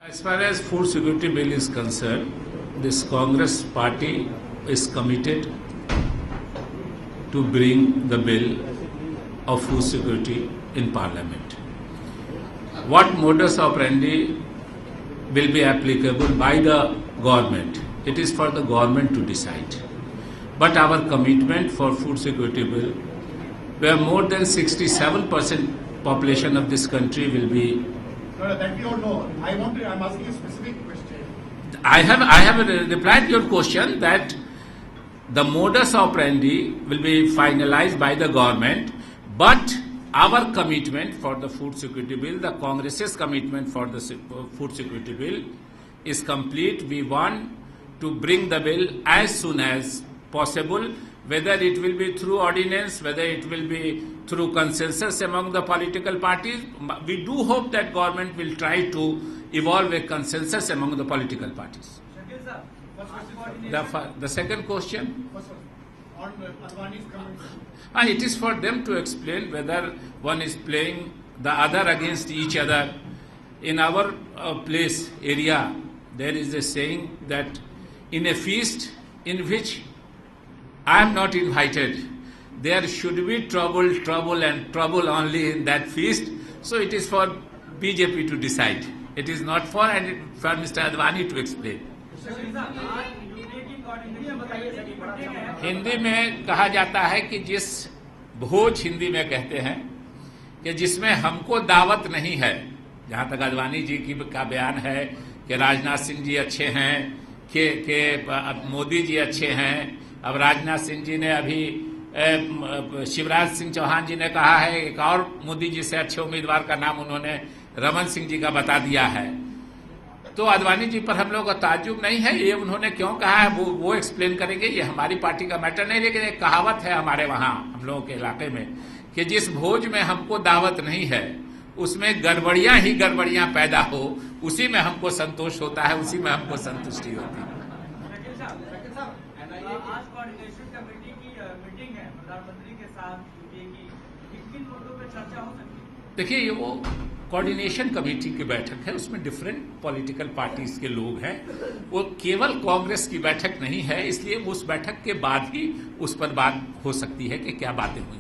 As far as food security bill is concerned, this Congress party is committed to bring the bill of food security in Parliament. What modus operandi will be applicable by the government? It is for the government to decide. But our commitment for food security bill, where more than 67% population of this country will be. No, that we all know. I'm asking a specific question. I have replied to your question that the modus operandi will be finalized by the government, but our commitment for the food security bill, the Congress's commitment for the food security bill is complete. We want to bring the bill as soon as possible, whether it will be through ordinance, whether it will be through consensus among the political parties. We do hope that government will try to evolve a consensus among the political parties. The second question? First one, on Advani's comments. It is for them to explain whether one is playing the other against each other. In our area, there is a saying that in a feast in which I am not invited, there should be trouble and trouble only in that feast. So it is for BJP to decide. It is not for Mr. Advani to explain. Hindi में कहा जाता है कि जिस भोज हिंदी में कहते हैं कि जिसमें हमको दावत नहीं है, जहां तक अडवाणी जी का बयान है कि राजनाथ सिंह जी अच्छे हैं, कि मोदी जी अच्छे हैं। अब राजनाथ सिंह जी ने अभी शिवराज सिंह चौहान जी ने कहा है, एक और मोदी जी से अच्छे उम्मीदवार का नाम उन्होंने रमन सिंह जी का बता दिया है। तो अडवाणी जी पर हम लोग का ताज्जुब नहीं है, ये उन्होंने क्यों कहा है वो एक्सप्लेन करेंगे। ये हमारी पार्टी का मैटर नहीं, लेकिन एक कहावत है हमारे वहां हम लोगों के इलाके में कि जिस भोज में हमको दावत नहीं है उसमें गड़बड़ियां ही गड़बड़ियां पैदा हो, उसी में हमको संतोष होता है, उसी में हमको संतुष्टि होती है। आज कोऑर्डिनेशन कमेटी की मीटिंग है प्रधानमंत्री के साथ, किन मुद्दों पर चर्चा हो सकती है? देखिए, ये वो कोऑर्डिनेशन कमेटी की बैठक है, उसमें डिफरेंट पॉलिटिकल पार्टीज के लोग हैं। वो केवल कांग्रेस की बैठक नहीं है, इसलिए उस बैठक के बाद ही उस पर बात हो सकती है कि क्या बातें हुई।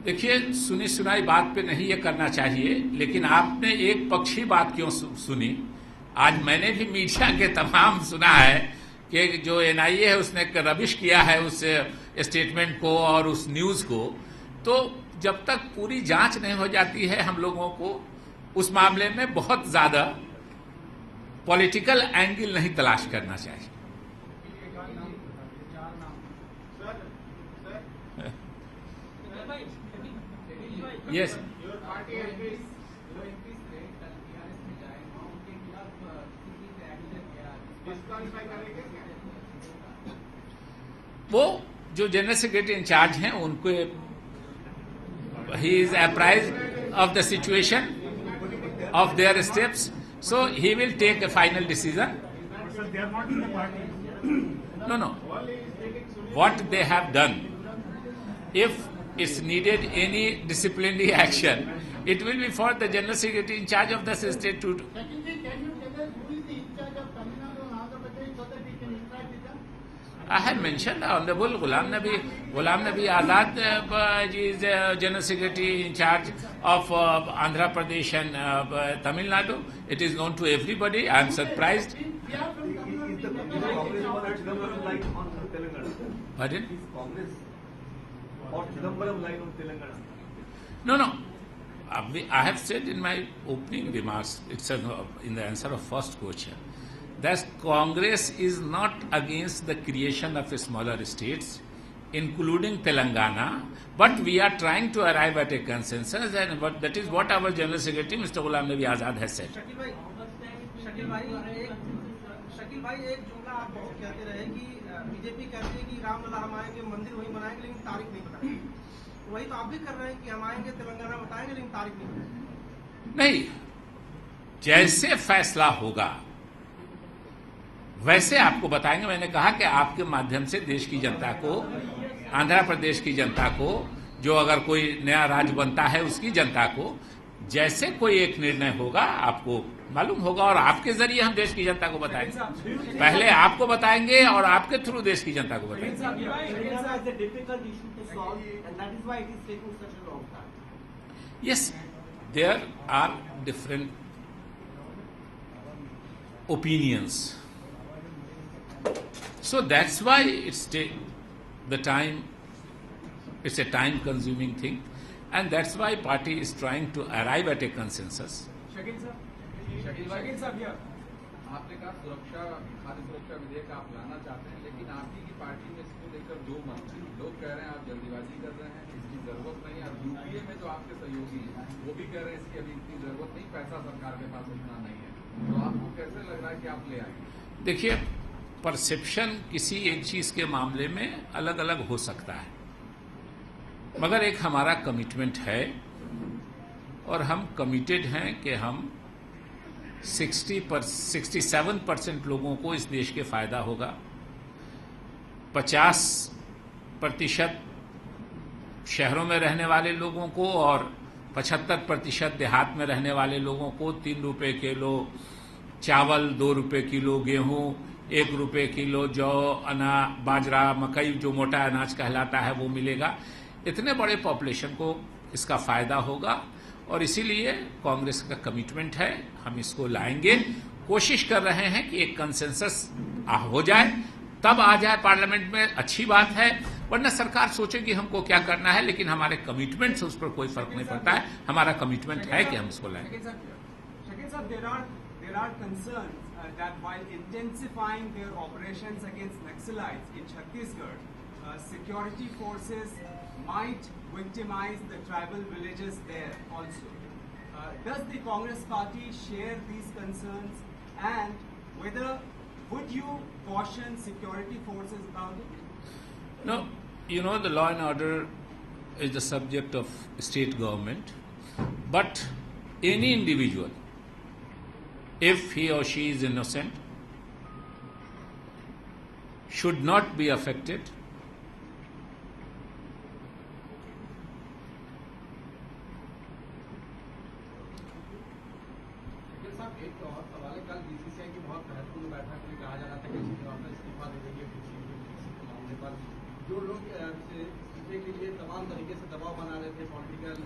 देखिए, सुनी सुनाई बात पे नहीं ये करना चाहिए, लेकिन आपने एक पक्षी बात क्यों सुनी? आज मैंने भी मीडिया के तमाम सुना है कि जो एनआईए है उसने रबिश किया है उस स्टेटमेंट को और उस न्यूज को। तो जब तक पूरी जांच नहीं हो जाती है, हम लोगों को उस मामले में बहुत ज्यादा पॉलिटिकल एंगल नहीं तलाश करना चाहिए। Yes. वो जो जनरल सेक्रेटरी इंचार्ज हैं उनको he is apprised of the situation of their steps, so he will take a final decision. No. What they have done, if it's needed any disciplinary action, it will be for the general secretary in charge of the state to. Can you tell us who is the in charge of Tamil Nadu and Andhra Pradesh so that we can interact with them? I have mentioned Honorable Ghulam Nabi Azad is general secretary in charge of Andhra Pradesh and Tamil Nadu. It is known to everybody. I am surprised. We are from Tamil Nadu. Chidambaram line on Telangana. Pardon? Is Congress or Chidambaram line on Telangana? No. I have said in my opening remarks, it's in the answer of first question, that Congress is not against the creation of smaller states, including Telangana, but we are trying to arrive at a consensus, and that is what our General Secretary, Mr. Ghulam Nabi Azad, has said. Shakeel भाई, एक जुमला आप बहुत कहते रहे कि BJP कहती है कि रामलला हम आएंगे, मंदिर वही बनाएंगे, लेकिन तारीख नहीं बताएंगे। वही तो आप भी कर रहे हैं कि हम आएंगे, तेलंगाना बताएंगे, लेकिन तारीख नहीं बताएंगे। नहीं, जैसे फैसला होगा वैसे आपको बताएंगे। मैंने कहा कि आपके माध्यम से देश की जनता को, आंध्र प्रदेश की जनता को, जो अगर कोई नया राज्य बनता है उसकी जनता को, जैसे कोई एक निर्णय होगा आपको मालूम होगा और आपके जरिए हम देश की जनता को बताएंगे। पहले आपको बताएंगे और आपके थ्रू देश की जनता को बताएंगे। Yes, there are different opinions, so that's why it's the time, it's a time consuming thing, and that's why party is trying to arrive at a consensus. Shakeel साहब, आपने कहा सुरक्षा, खाद्य सुरक्षा विधेयक आप लाना चाहते हैं, लेकिन आप ही की पार्टी में इसको लेकर दो मत हैं। लोग कह रहे हैं आप जल्दीबाजी कर रहे हैं, इसकी जरूरत नहीं है। और यूपीए में जो आपके सहयोगी हैं वो भी कह रहे हैं इसकी अभी इतनी जरूरत नहीं, पैसा सरकार के पास उतना नहीं है। तो आपको कैसे लग रहा है कि आप ले आएंगे? देखिए, परसेप्शन किसी एक चीज के मामले में अलग अलग हो सकता है, मगर एक हमारा कमिटमेंट है और हम कमिटेड हैं कि हम 67% लोगों को इस देश के फायदा होगा, 50% शहरों में रहने वाले लोगों को और 75% देहात में रहने वाले लोगों को 3 रुपए किलो चावल, 2 रुपए किलो गेहूं, 1 रुपए किलो जौ, बाजरा, मकई जो मोटा अनाज कहलाता है वो मिलेगा। इतने बड़े पॉपुलेशन को इसका फायदा होगा और इसीलिए कांग्रेस का कमिटमेंट है, हम इसको लाएंगे। कोशिश कर रहे हैं कि एक कंसेंसस हो जाए, तब आ जाए पार्लियामेंट में, अच्छी बात है, वरना सरकार सोचेगी हमको क्या करना है, लेकिन हमारे कमिटमेंट से उस पर कोई फर्क नहीं पड़ता है। हमारा कमिटमेंट है कि हम इसको लाएंगे। Shakil sir, there are concerns that while intensifying their operations against Naxalites in Chhattisgarh, security forces might victimize the tribal villages there also. Does the Congress party share these concerns, and whether would you caution security forces about it? No, you know, the law and order is the subject of state government, but any individual, if he or she is innocent, should not be affected. एक और सवाल है, कल BCCI की बहुत महत्वपूर्ण बैठक में कहा जा रहा था कि श्रीनिवासन इस्तीफा दे देंगे किसी मामले पर। जो लोग इस्तीफे के लिए तमाम तरीके से दबाव बना रहे थे, पॉलिटिकल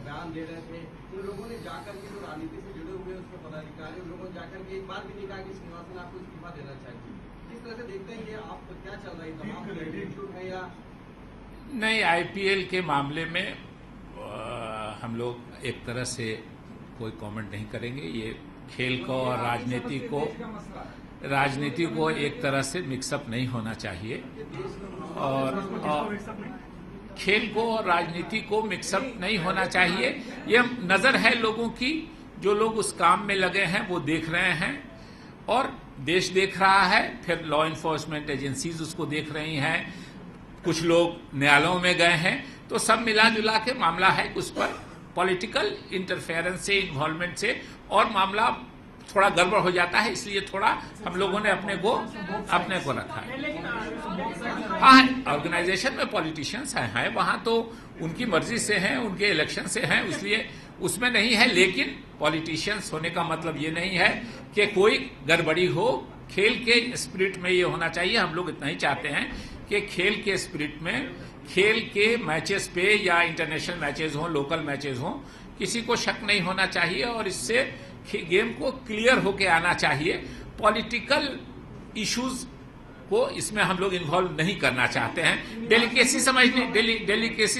बयान दे रहे थे, उन लोगों ने जाकर के जो राजनीति से जुड़े हुए उसमें पदाधिकारी, उन लोगों ने जाकर के एक बार भी नहीं कहा कि श्रीनिवासन आपको इस्तीफा देना चाहिए। किस तरह से देखते हैं कि आप क्या चल रहा है, तमाम एटीट्यूड है या नहीं? आईपीएल के मामले में हम लोग एक तरह से कोई कमेंट नहीं करेंगे। ये खेल को और राजनीति को एक तरह से मिक्सअप नहीं होना चाहिए, और खेल को और राजनीति को मिक्सअप नहीं होना चाहिए। ये नजर है लोगों की, जो लोग उस काम में लगे हैं वो देख रहे हैं और देश देख रहा है, फिर लॉ इन्फोर्समेंट एजेंसीज उसको देख रही हैं, कुछ लोग न्यायालयों में गए हैं, तो सब मिला जुला के मामला है उस पर पॉलिटिकल इंटरफेरेंस से, इन्वॉल्वमेंट से और मामला थोड़ा गड़बड़ हो जाता है, इसलिए थोड़ा हम लोगों ने अपने को रखा है। हाँ, ऑर्गेनाइजेशन में पॉलिटिशियंस हैं, वहां तो उनकी मर्जी से हैं, उनके इलेक्शन से हैं, इसलिए उसमें नहीं है। लेकिन पॉलिटिशियंस होने का मतलब ये नहीं है कि कोई गड़बड़ी हो। खेल के स्पिरिट में ये होना चाहिए। हम लोग इतना ही चाहते हैं कि खेल के स्पिरिट में, खेल के मैचेस पे या इंटरनेशनल मैचेस हों, लोकल मैचेस हों, किसी को शक नहीं होना चाहिए और इससे गेम को क्लियर होके आना चाहिए। पॉलिटिकल इश्यूज को इसमें हम लोग इन्वॉल्व नहीं करना चाहते हैं। डेलिकेसी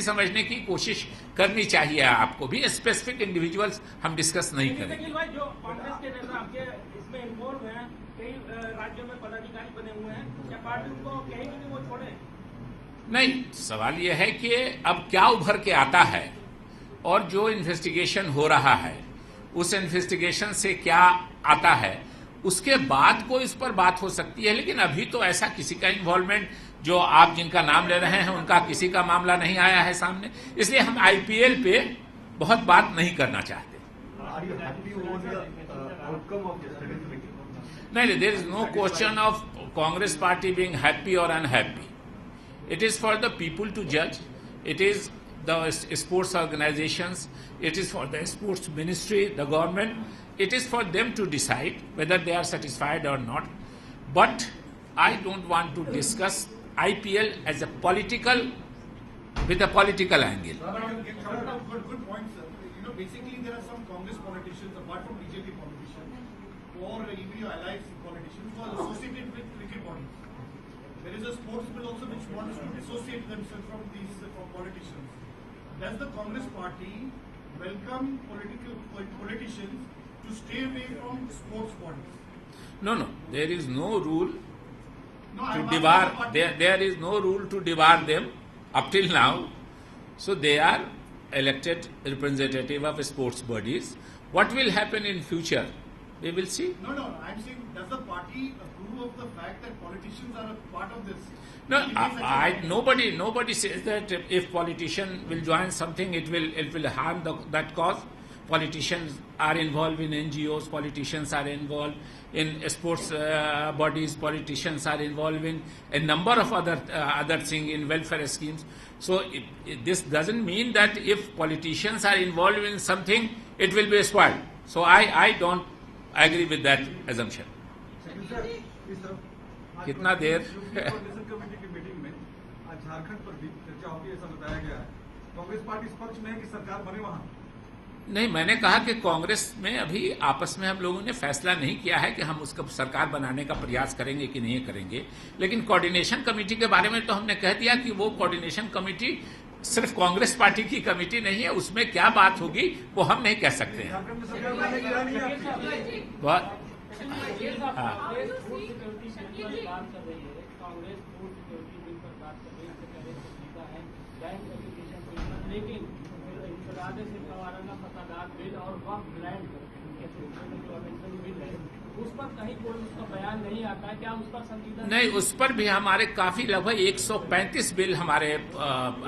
समझने की कोशिश करनी चाहिए आपको भी। स्पेसिफिक इंडिविजुअल्स हम डिस्कस नहीं करेंगे। जो कांग्रेस के नेता आपके इसमें इन्वॉल्व हैं, कई राज्यों में पदाधिकारी बने हुए हैं, क्या पार्टी उनको कहेगी कि वो छोड़े? नहीं, सवाल यह है कि अब क्या उभर के आता है और जो इन्वेस्टिगेशन हो रहा है उस इन्वेस्टिगेशन से क्या आता है, उसके बाद कोई इस पर बात हो सकती है। लेकिन अभी तो ऐसा किसी का इन्वॉल्वमेंट, जो आप जिनका नाम ले रहे हैं उनका किसी का मामला नहीं आया है सामने, इसलिए हम आईपीएल पे बहुत बात नहीं करना चाहते। Are you happy over the outcome of yesterday's meeting? No, there is no question of Congress party being happy or unhappy. It is for the people to judge. It is the sports organizations. It is for the sports ministry, the government. It is for them to decide whether they are satisfied or not. But I don't want to discuss IPL as a political, with a political angle. Good point, sir. You know, basically there are some Congress politicians, apart from BJP politicians, or even your allied politicians, who are associated with cricket bodies. There is a sports bill also which wants to dissociate themselves from these politicians. Does the Congress party welcome politicians to stay away from sports bodies? No. There is no rule No, to I'm debar. asking the party. There is no rule to debar them up till now. So they are elected representative of sports bodies. What will happen in future? We will see. No. I'm saying, does the party approve of the fact that politicians are a part of this? No, Will it be such a- nobody says that if politician will join something, it will harm that cause. Politicians are involved in NGOs. Politicians are involved in sports bodies. Politicians are involved in a number of other things in welfare schemes. So this doesn't mean that if politicians are involved in something, it will be spoiled. So I don't agree with that assumption. कितना देर? Committee की meeting में आज झारखंड पर भी चर्चा होगी ऐसा बताया गया है। कांग्रेस पार्टी इस पक्ष में है कि सरकार बने वहां। नहीं, मैंने कहा कि कांग्रेस में अभी आपस में हम लोगों ने फैसला नहीं किया है कि हम उसका सरकार बनाने का प्रयास करेंगे कि नहीं करेंगे। लेकिन कोऑर्डिनेशन कमेटी के बारे में तो हमने कह दिया कि वो कोऑर्डिनेशन कमेटी सिर्फ कांग्रेस पार्टी की कमेटी नहीं है, उसमें क्या बात होगी वो हम नहीं कह सकते हैं। बहुत हाँ। लेकिन बिल और वक्फ लैंड बिल है, उस पर कहीं कोई उसका बयान नहीं आता है। क्या उस पर संजीदा नहीं, उस पर भी हमारे काफी लगभग 135 बिल हमारे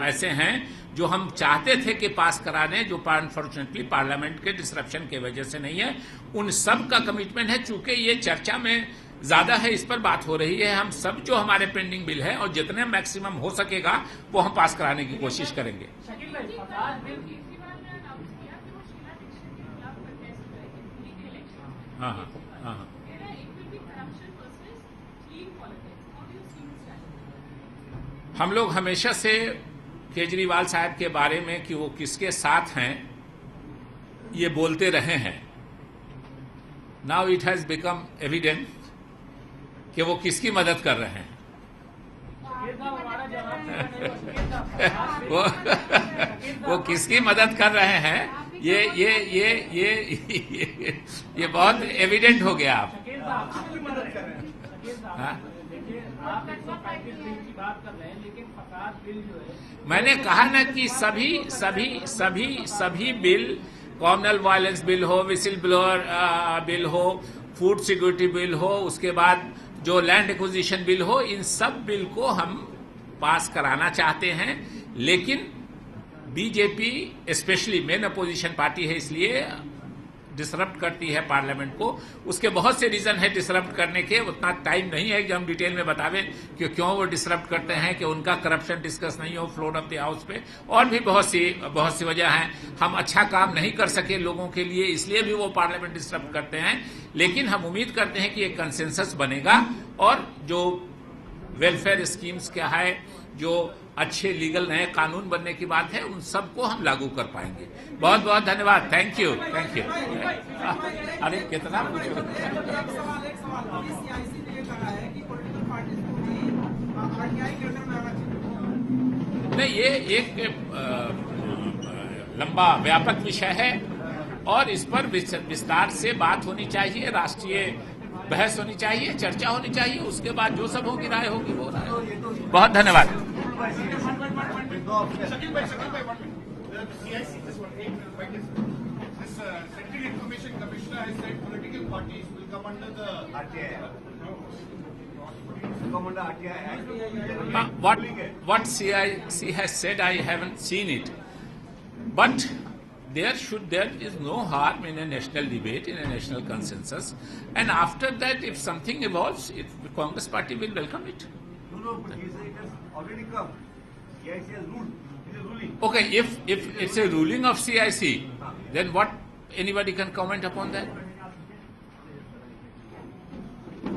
ऐसे हैं जो हम चाहते थे कि पास कराने, जो अनफॉर्चुनेटली पार्लियामेंट के डिसरप्शन की वजह से नहीं है। उन सब का कमिटमेंट है। चूंकि ये चर्चा में ज्यादा है, इस पर बात हो रही है, हम सब जो हमारे पेंडिंग बिल है और जितने मैक्सिमम हो सकेगा वो हम पास कराने की कोशिश करेंगे। हाँ। हम लोग हमेशा से केजरीवाल साहब के बारे में कि वो किसके साथ हैं ये बोलते रहे हैं। Now it has become evident कि वो किसकी मदद कर रहे हैं। वो किसकी मदद कर रहे हैं ये बहुत एविडेंट हो गया। आप मैंने कहा ना कि सभी बिल, कॉमनल वायलेंस बिल हो, विसिल ब्लोअर बिल हो, फूड सिक्योरिटी बिल हो, उसके बाद जो लैंड एक्विजिशन बिल हो, इन सब बिल को हम पास कराना चाहते हैं। लेकिन BJP specially main opposition party है, इसलिए डिसरप्ट करती है पार्लियामेंट को। उसके बहुत से रीजन है डिसरप्ट करने के, उतना टाइम नहीं है कि हम डिटेल में बतावें कि क्यों वो डिसरप्ट करते हैं, कि उनका करप्शन डिस्कस नहीं हो फ्लोर ऑफ द हाउस पे, और भी बहुत सी वजह हैं। हम अच्छा काम नहीं कर सके लोगों के लिए, इसलिए भी वो पार्लियामेंट डिसरप्ट करते हैं। लेकिन हम उम्मीद करते हैं कि एक कंसेंसस बनेगा और जो वेलफेयर स्कीम्स क्या है, जो अच्छे लीगल नए कानून बनने की बात है, उन सबको हम लागू कर पाएंगे। बहुत बहुत धन्यवाद। Thank you. अरे कितना नहीं, ये एक लंबा व्यापक विषय है और इस पर विस्तार से बात होनी चाहिए, राष्ट्रीय बहस होनी चाहिए, चर्चा होनी चाहिए। उसके बाद जो सब होगी राय होगी वो राय होगी। बहुत धन्यवाद। Shakil bhai, the CIC, just one thing, this Central Information Commissioner has said political parties will come under the RTI. Come under RTI Act. What CIC has said, I haven't seen it. But there is no harm in a national debate, in a national consensus, and after that, if something evolves, the Congress party will welcome it. No, but you say it has already come. CIC has ruled. It is ruling. Okay, if it's a ruling of CIC, then what anybody can comment upon that?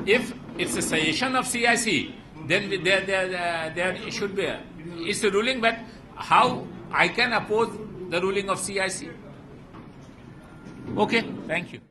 If it's a suggestion of CIC, then there should be it's a ruling, but how I can oppose the ruling of CIC? Okay, thank you.